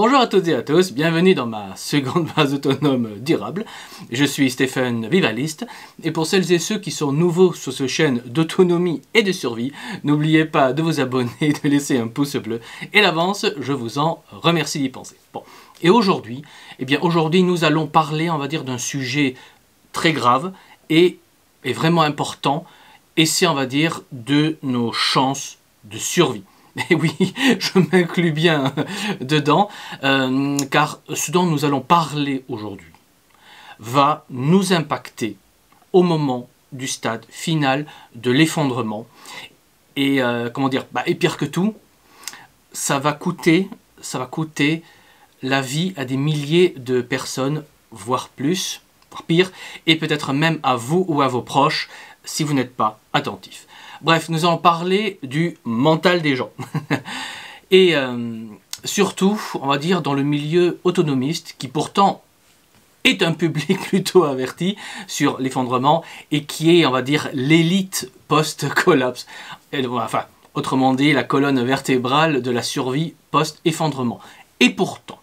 Bonjour à toutes et à tous, bienvenue dans ma seconde base autonome durable. Je suis Stéphane Vivaliste et pour celles et ceux qui sont nouveaux sur cette chaîne d'autonomie et de survie, n'oubliez pas de vous abonner et de laisser un pouce bleu. Et l'avance, je vous en remercie d'y penser. Bon, et aujourd'hui, nous allons parler, on va dire, d'un sujet très grave et vraiment important, et c'est, on va dire, de nos chances de survie. Et oui, je m'inclus bien dedans, car ce dont nous allons parler aujourd'hui va nous impacter au moment du stade final de l'effondrement. Et et pire que tout, ça va coûter la vie à des milliers de personnes, voire plus, voire pire, et peut-être même à vous ou à vos proches, si vous n'êtes pas attentifs. Bref, nous allons parler du mental des gens. Et surtout, on va dire, dans le milieu autonomiste, qui pourtant est un public plutôt averti sur l'effondrement, et qui est, on va dire, l'élite post-collapse. Enfin, autrement dit, la colonne vertébrale de la survie post-effondrement. Et pourtant,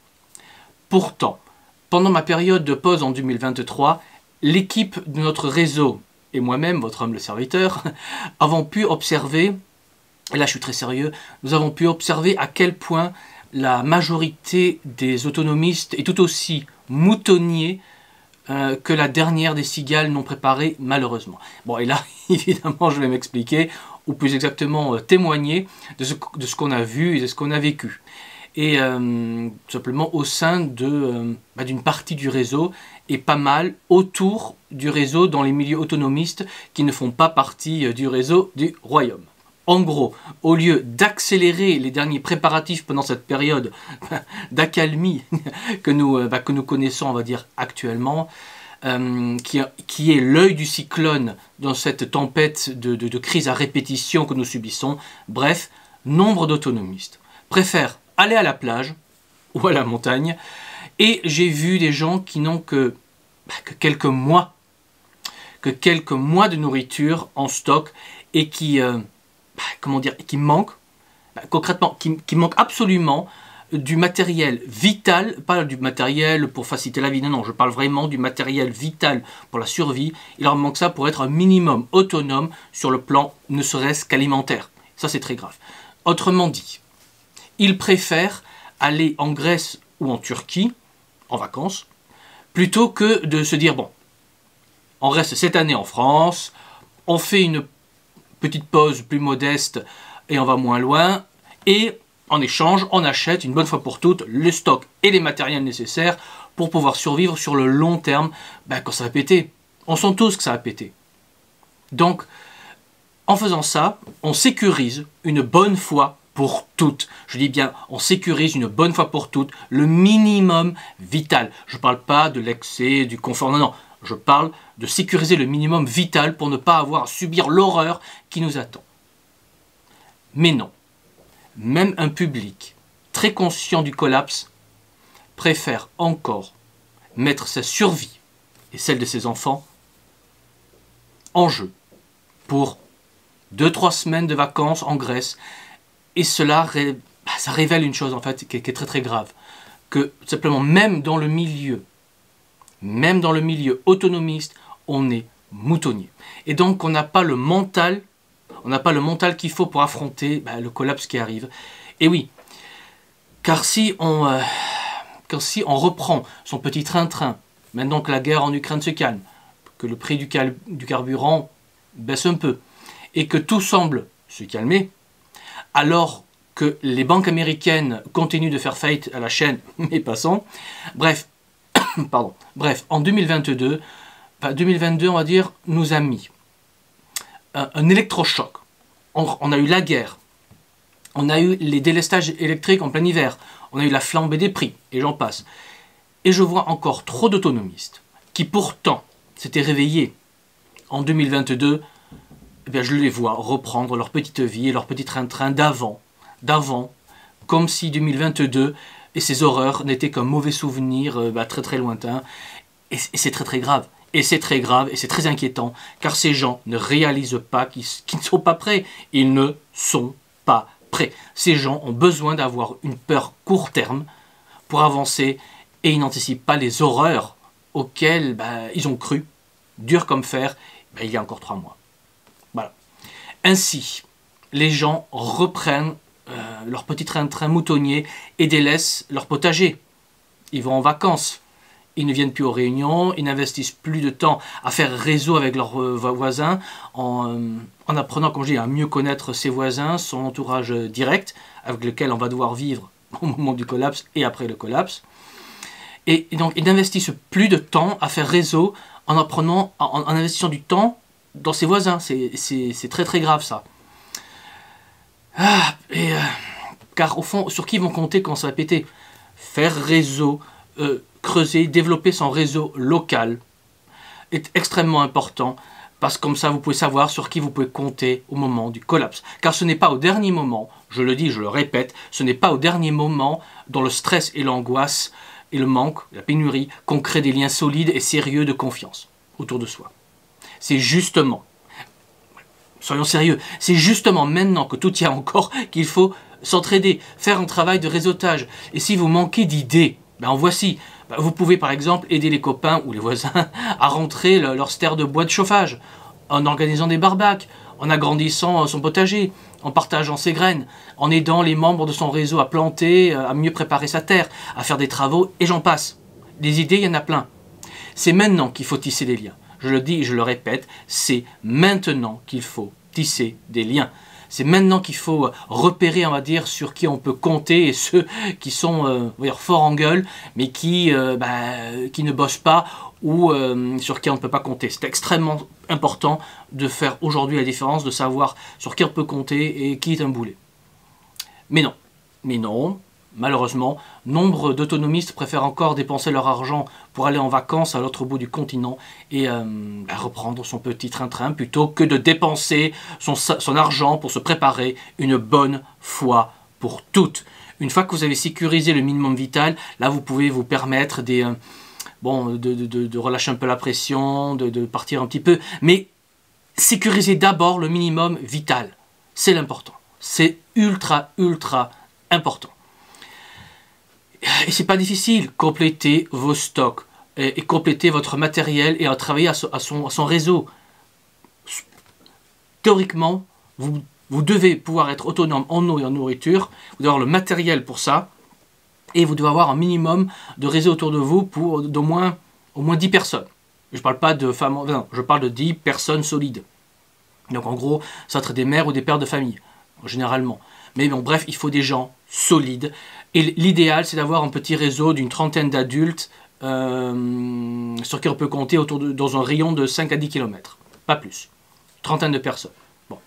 pendant ma période de pause en 2023, l'équipe de notre réseau, et moi-même, votre humble serviteur, avons pu observer, et là je suis très sérieux, nous avons pu observer à quel point la majorité des autonomistes est tout aussi moutonnier que la dernière des cigales non préparées, malheureusement. Bon, et là, évidemment, je vais m'expliquer, ou plus exactement témoigner de ce qu'on a vu et de ce qu'on a vécu. Et tout simplement au sein d'une partie du réseau, et pas mal autour du réseau dans les milieux autonomistes qui ne font pas partie du réseau du royaume. En gros, au lieu d'accélérer les derniers préparatifs pendant cette période d'accalmie que nous connaissons, on va dire, actuellement, qui est l'œil du cyclone dans cette tempête de crise à répétition que nous subissons, bref, nombre d'autonomistes préfèrent aller à la plage ou à la montagne, et j'ai vu des gens qui n'ont que quelques mois de nourriture en stock et qui manquent, concrètement, qui manquent absolument du matériel vital, pas du matériel pour faciliter la vie, non, je parle vraiment du matériel vital pour la survie. Il leur manque ça pour être un minimum autonome sur le plan ne serait-ce qu'alimentaire. Ça, c'est très grave. Autrement dit, ils préfèrent aller en Grèce ou en Turquie, en vacances, plutôt que de se dire, bon, on reste cette année en France, on fait une petite pause plus modeste et on va moins loin, et en échange, on achète une bonne fois pour toutes le stock et les matériels nécessaires pour pouvoir survivre sur le long terme quand ça va péter. On sent tous que ça va péter. Donc, en faisant ça, on sécurise une bonne fois pour toutes. Je dis bien, on sécurise une bonne fois pour toutes le minimum vital. Je ne parle pas de l'excès, du confort, non. Je parle de sécuriser le minimum vital pour ne pas avoir à subir l'horreur qui nous attend. Mais non, même un public très conscient du collapse préfère encore mettre sa survie et celle de ses enfants en jeu pour 2-3 semaines de vacances en Grèce. Et cela, ça révèle une chose en fait qui est très très grave, que simplement même dans le milieu autonomiste, on est moutonnier. Et donc on n'a pas le mental, qu'il faut pour affronter le collapse qui arrive. Et oui, car si on reprend son petit train-train, maintenant que la guerre en Ukraine se calme, que le prix du carburant baisse un peu, et que tout semble se calmer, alors que les banques américaines continuent de faire faillite à la chaîne, mais passons. Bref, en 2022, on va dire, nous a mis un électrochoc. On a eu la guerre, on a eu les délestages électriques en plein hiver, on a eu la flambée des prix, et j'en passe. Et je vois encore trop d'autonomistes qui pourtant s'étaient réveillés en 2022, je les vois reprendre leur petite vie et leur petit train-train d'avant, comme si 2022 et ces horreurs n'étaient qu'un mauvais souvenir très très lointain. Et c'est très très grave. Et c'est très grave et c'est très inquiétant, car ces gens ne réalisent pas qu'ils ne sont pas prêts. Ils ne sont pas prêts. Ces gens ont besoin d'avoir une peur court terme pour avancer et ils n'anticipent pas les horreurs auxquelles ils ont cru, dur comme fer, il y a encore 3 mois. Voilà. Ainsi, les gens reprennent leur petit train-train moutonnier et délaissent leur potager. Ils vont en vacances. Ils ne viennent plus aux réunions, ils n'investissent plus de temps à faire réseau avec leurs voisins en apprenant, comme je dis, à mieux connaître ses voisins, son entourage direct, avec lequel on va devoir vivre au moment du collapse et après le collapse. Et donc, ils n'investissent plus de temps à faire réseau en investissant du temps dans ses voisins. C'est très très grave ça. Car au fond, sur qui ils vont compter quand ça va péter? Faire réseau, creuser, développer son réseau local est extrêmement important parce que comme ça vous pouvez savoir sur qui vous pouvez compter au moment du collapse. Car ce n'est pas au dernier moment, je le dis, je le répète, ce n'est pas au dernier moment dans le stress et l'angoisse et le manque, la pénurie, qu'on crée des liens solides et sérieux de confiance autour de soi. C'est justement, soyons sérieux, c'est justement maintenant que tout tient encore qu'il faut s'entraider, faire un travail de réseautage. Et si vous manquez d'idées, en voici. Vous pouvez par exemple aider les copains ou les voisins à rentrer leur sterre de bois de chauffage, en organisant des barbacs, en agrandissant son potager, en partageant ses graines, en aidant les membres de son réseau à planter, à mieux préparer sa terre, à faire des travaux, et j'en passe. Des idées, il y en a plein. C'est maintenant qu'il faut tisser des liens. Je le dis et je le répète, c'est maintenant qu'il faut tisser des liens. C'est maintenant qu'il faut repérer, on va dire, sur qui on peut compter et ceux qui sont forts en gueule, mais qui ne bossent pas ou sur qui on ne peut pas compter. C'est extrêmement important de faire aujourd'hui la différence, de savoir sur qui on peut compter et qui est un boulet. Mais non, malheureusement, nombre d'autonomistes préfèrent encore dépenser leur argent pour aller en vacances à l'autre bout du continent et reprendre son petit train-train plutôt que de dépenser son argent pour se préparer une bonne fois pour toutes. Une fois que vous avez sécurisé le minimum vital, là vous pouvez vous permettre de relâcher un peu la pression, de partir un petit peu, mais sécurisez d'abord le minimum vital. C'est l'important. C'est ultra important. Et c'est pas difficile, complétez vos stocks et complétez votre matériel et travailler à son réseau. Théoriquement, vous devez pouvoir être autonome en eau et en nourriture, vous devez avoir le matériel pour ça, et vous devez avoir un minimum de réseau autour de vous pour au moins 10 personnes. Je ne parle pas de femmes, non, je parle de 10 personnes solides. Donc en gros, ça va être des mères ou des pères de famille, généralement. Mais bon, bref, il faut des gens solides. Et l'idéal, c'est d'avoir un petit réseau d'une trentaine d'adultes sur qui on peut compter dans un rayon de 5 à 10 km. Pas plus. Trentaine de personnes. Bon.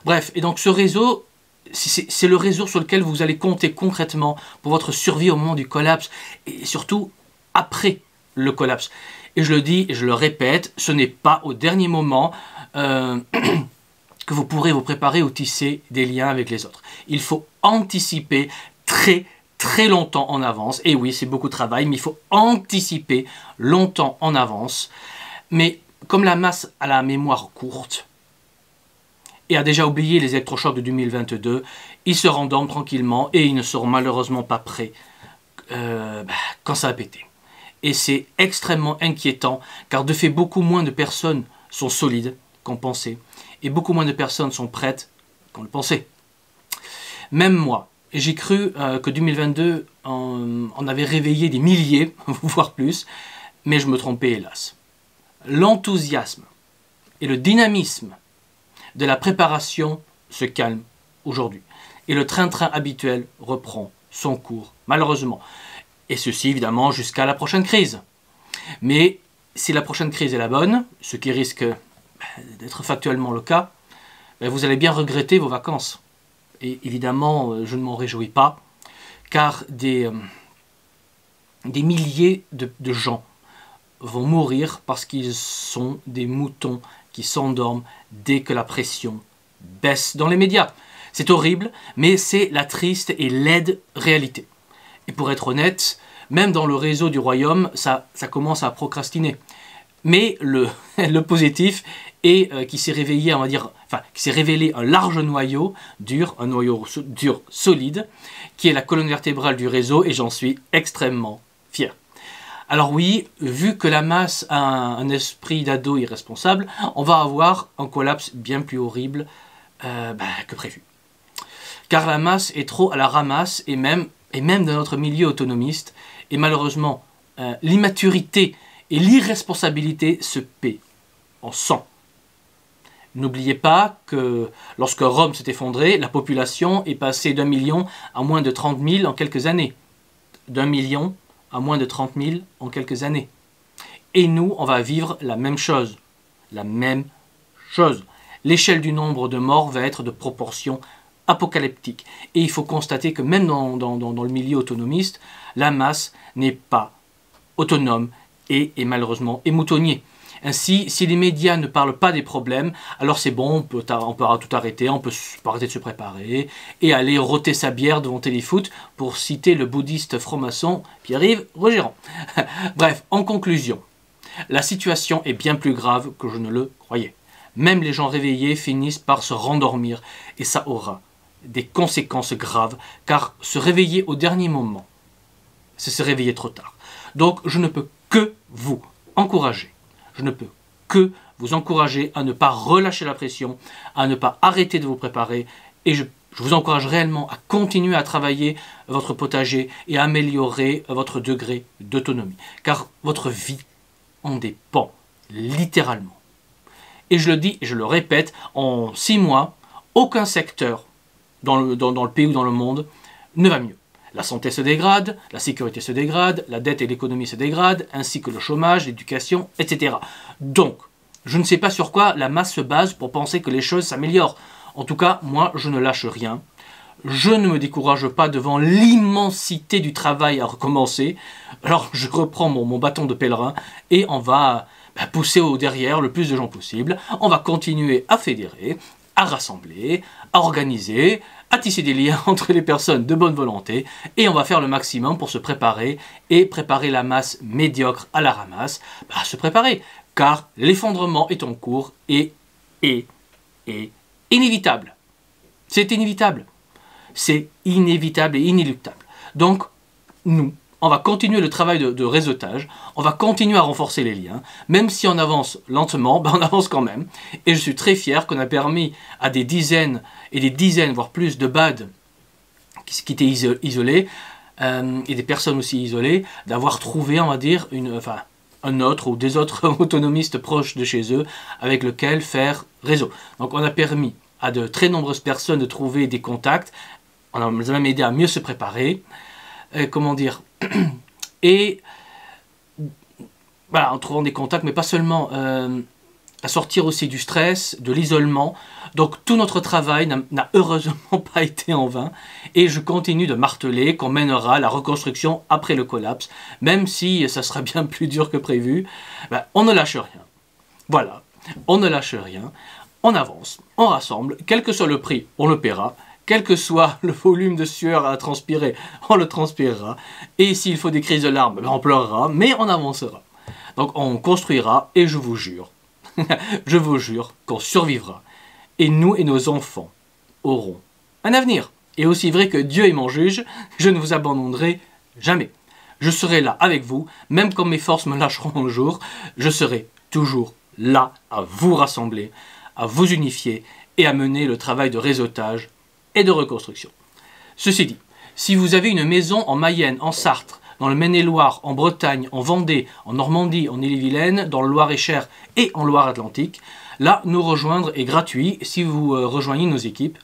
Bref, et donc ce réseau, c'est le réseau sur lequel vous allez compter concrètement pour votre survie au moment du collapse et surtout après le collapse. Et je le dis et je le répète, ce n'est pas au dernier moment que vous pourrez vous préparer ou tisser des liens avec les autres. Il faut anticiper très longtemps en avance. Et oui, c'est beaucoup de travail, mais il faut anticiper longtemps en avance. Mais comme la masse a la mémoire courte et a déjà oublié les électrochocs de 2022, ils se rendorment tranquillement et ils ne seront malheureusement pas prêts quand ça a pété. Et c'est extrêmement inquiétant, car de fait, beaucoup moins de personnes sont solides qu'on pensait, et beaucoup moins de personnes sont prêtes qu'on le pensait. Même moi, j'ai cru que 2022, on avait réveillé des milliers, voire plus, mais je me trompais hélas. L'enthousiasme et le dynamisme de la préparation se calment aujourd'hui, et le train-train habituel reprend son cours, malheureusement. Et ceci, évidemment, jusqu'à la prochaine crise. Mais si la prochaine crise est la bonne, ce qui risque d'être factuellement le cas, vous allez bien regretter vos vacances. Et évidemment, je ne m'en réjouis pas, car des milliers de gens vont mourir parce qu'ils sont des moutons qui s'endorment dès que la pression baisse dans les médias. C'est horrible, mais c'est la triste et laide réalité. Et pour être honnête, même dans le réseau du royaume, ça commence à procrastiner. Mais le positif est qui s'est réveillé, on va dire, enfin, qui s'est révélé un large noyau dur, un noyau dur solide, qui est la colonne vertébrale du réseau, et j'en suis extrêmement fier. Alors oui, vu que la masse a un esprit d'ado irresponsable, on va avoir un collapse bien plus horrible que prévu. Car la masse est trop à la ramasse, et même dans notre milieu autonomiste, et malheureusement, l'immaturité et l'irresponsabilité se paient en sang. N'oubliez pas que lorsque Rome s'est effondrée, la population est passée d'1 million à moins de 30 000 en quelques années. D'1 million à moins de 30 000 en quelques années. Et nous, on va vivre la même chose. La même chose. L'échelle du nombre de morts va être de proportions apocalyptiques. Et il faut constater que même dans le milieu autonomiste, la masse n'est pas autonome et est malheureusement émoutonnier. Ainsi, si les médias ne parlent pas des problèmes, alors c'est bon, on peut tout arrêter, on peut arrêter de se préparer et aller rôter sa bière devant Téléfoot, pour citer le bouddhiste franc-maçon Pierre-Yves Rogérand. Bref, en conclusion, la situation est bien plus grave que je ne le croyais. Même les gens réveillés finissent par se rendormir, et ça aura des conséquences graves, car se réveiller au dernier moment, c'est se réveiller trop tard. Donc je ne peux que vous encourager. Je ne peux que vous encourager à ne pas relâcher la pression, à ne pas arrêter de vous préparer, et je vous encourage réellement à continuer à travailler votre potager et à améliorer votre degré d'autonomie. Car votre vie en dépend, littéralement. Et je le dis et je le répète, en 6 mois, aucun secteur dans le pays ou dans le monde ne va mieux. La santé se dégrade, la sécurité se dégrade, la dette et l'économie se dégradent, ainsi que le chômage, l'éducation, etc. Donc, je ne sais pas sur quoi la masse se base pour penser que les choses s'améliorent. En tout cas, moi, je ne lâche rien. Je ne me décourage pas devant l'immensité du travail à recommencer. Alors, je reprends mon bâton de pèlerin et on va pousser au derrière le plus de gens possible. On va continuer à fédérer, à rassembler, à organiser, à tisser des liens entre les personnes de bonne volonté, et on va faire le maximum pour se préparer et préparer la masse médiocre à la ramasse, à se préparer, car l'effondrement est en cours et est inévitable. C'est inévitable. C'est inévitable et inéluctable. Donc, nous, on va continuer le travail de réseautage, on va continuer à renforcer les liens, même si on avance lentement, on avance quand même. Et je suis très fier qu'on a permis à des dizaines et des dizaines, voire plus de BAD qui étaient isolés, et des personnes aussi isolées, d'avoir trouvé, on va dire, un autre ou des autres autonomistes proches de chez eux avec lequel faire réseau. Donc on a permis à de très nombreuses personnes de trouver des contacts, on les a même aidé à mieux se préparer, et voilà, en trouvant des contacts, mais pas seulement, à sortir aussi du stress, de l'isolement. Donc tout notre travail n'a heureusement pas été en vain, et je continue de marteler qu'on mènera la reconstruction après le collapse, même si ça sera bien plus dur que prévu. On ne lâche rien. Voilà, on ne lâche rien, on avance, on rassemble, quel que soit le prix, on le paiera. Quel que soit le volume de sueur à transpirer, on le transpirera. Et s'il faut des crises de larmes, on pleurera, mais on avancera. Donc on construira, et je vous jure, je vous jure qu'on survivra. Et nous et nos enfants auront un avenir. Et aussi vrai que Dieu est mon juge, je ne vous abandonnerai jamais. Je serai là avec vous, même quand mes forces me lâcheront un jour, je serai toujours là à vous rassembler, à vous unifier et à mener le travail de réseautage et de reconstruction. Ceci dit, si vous avez une maison en Mayenne, en Sarthe, dans le Maine-et-Loire, en Bretagne, en Vendée, en Normandie, en Ille-et-Vilaine, dans le Loir-et-Cher et en Loire-Atlantique, là, nous rejoindre est gratuit si vous rejoignez nos équipes.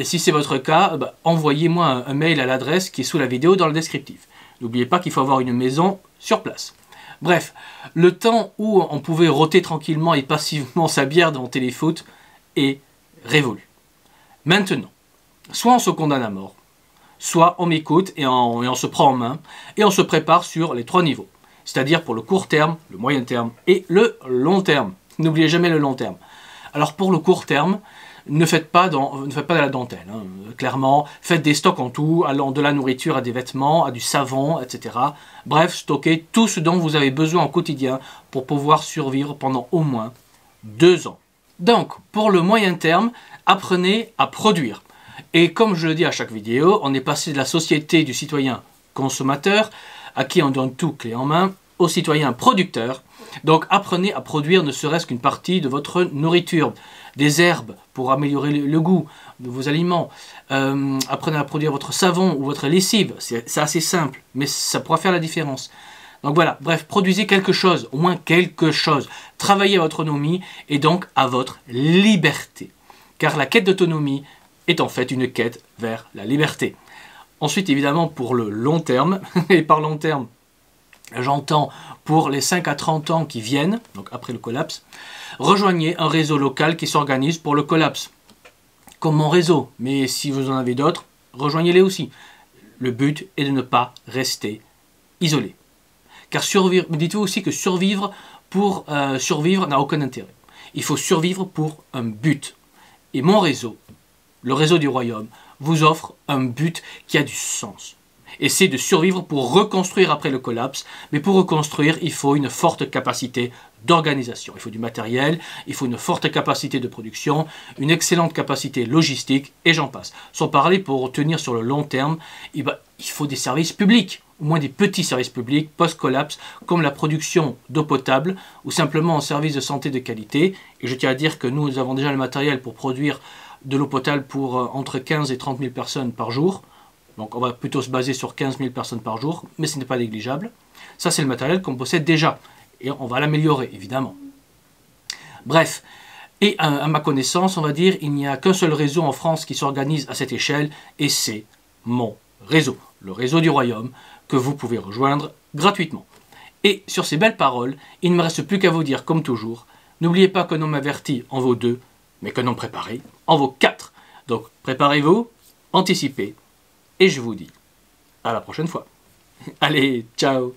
Si c'est votre cas, envoyez-moi un mail à l'adresse qui est sous la vidéo dans le descriptif. N'oubliez pas qu'il faut avoir une maison sur place. Bref, le temps où on pouvait rôter tranquillement et passivement sa bière devant Téléfoot est révolu. Maintenant, soit on se condamne à mort, soit on m'écoute et on se prend en main, et on se prépare sur les 3 niveaux. C'est-à-dire pour le court terme, le moyen terme et le long terme. N'oubliez jamais le long terme. Alors pour le court terme, ne faites pas de la dentelle. Hein. Clairement, faites des stocks en tout, allant de la nourriture à des vêtements, à du savon, etc. Bref, stockez tout ce dont vous avez besoin au quotidien pour pouvoir survivre pendant au moins 2 ans. Donc, pour le moyen terme, apprenez à produire. Et comme je le dis à chaque vidéo, on est passé de la société du citoyen consommateur, à qui on donne tout clé en main, au citoyen producteur. Donc apprenez à produire ne serait-ce qu'une partie de votre nourriture, des herbes pour améliorer le goût de vos aliments. Apprenez à produire votre savon ou votre lessive, c'est assez simple, mais ça pourra faire la différence. Donc voilà, bref, produisez quelque chose, au moins quelque chose. Travaillez à votre autonomie et donc à votre liberté. Car la quête d'autonomie est en fait une quête vers la liberté. Ensuite, évidemment, pour le long terme, et par long terme, j'entends pour les 5 à 30 ans qui viennent, donc après le collapse, rejoignez un réseau local qui s'organise pour le collapse. Comme mon réseau, mais si vous en avez d'autres, rejoignez-les aussi. Le but est de ne pas rester isolé. Car survivre, dites-vous aussi que survivre pour survivre n'a aucun intérêt. Il faut survivre pour un but. Et mon réseau, le réseau du royaume, vous offre un but qui a du sens. Et c'est de survivre pour reconstruire après le collapse. Mais pour reconstruire, il faut une forte capacité d'organisation. Il faut du matériel, il faut une forte capacité de production, une excellente capacité logistique, et j'en passe. Sans parler, pour tenir sur le long terme, il faut des services publics, au moins des petits services publics post-collapse, comme la production d'eau potable, ou simplement un service de santé de qualité. Et je tiens à dire que nous avons déjà le matériel pour produire de l'eau potable pour entre 15 et 30 000 personnes par jour. Donc on va plutôt se baser sur 15 000 personnes par jour, mais ce n'est pas négligeable. Ça, c'est le matériel qu'on possède déjà. Et on va l'améliorer, évidemment. Bref, et à ma connaissance, on va dire, il n'y a qu'un seul réseau en France qui s'organise à cette échelle, et c'est mon réseau, le réseau du royaume, que vous pouvez rejoindre gratuitement. Et sur ces belles paroles, il ne me reste plus qu'à vous dire, comme toujours, n'oubliez pas qu'un homme averti en vaut 2, mais qu'un homme préparé en vaut 4. Donc préparez-vous, anticipez, et je vous dis à la prochaine fois. Allez, ciao!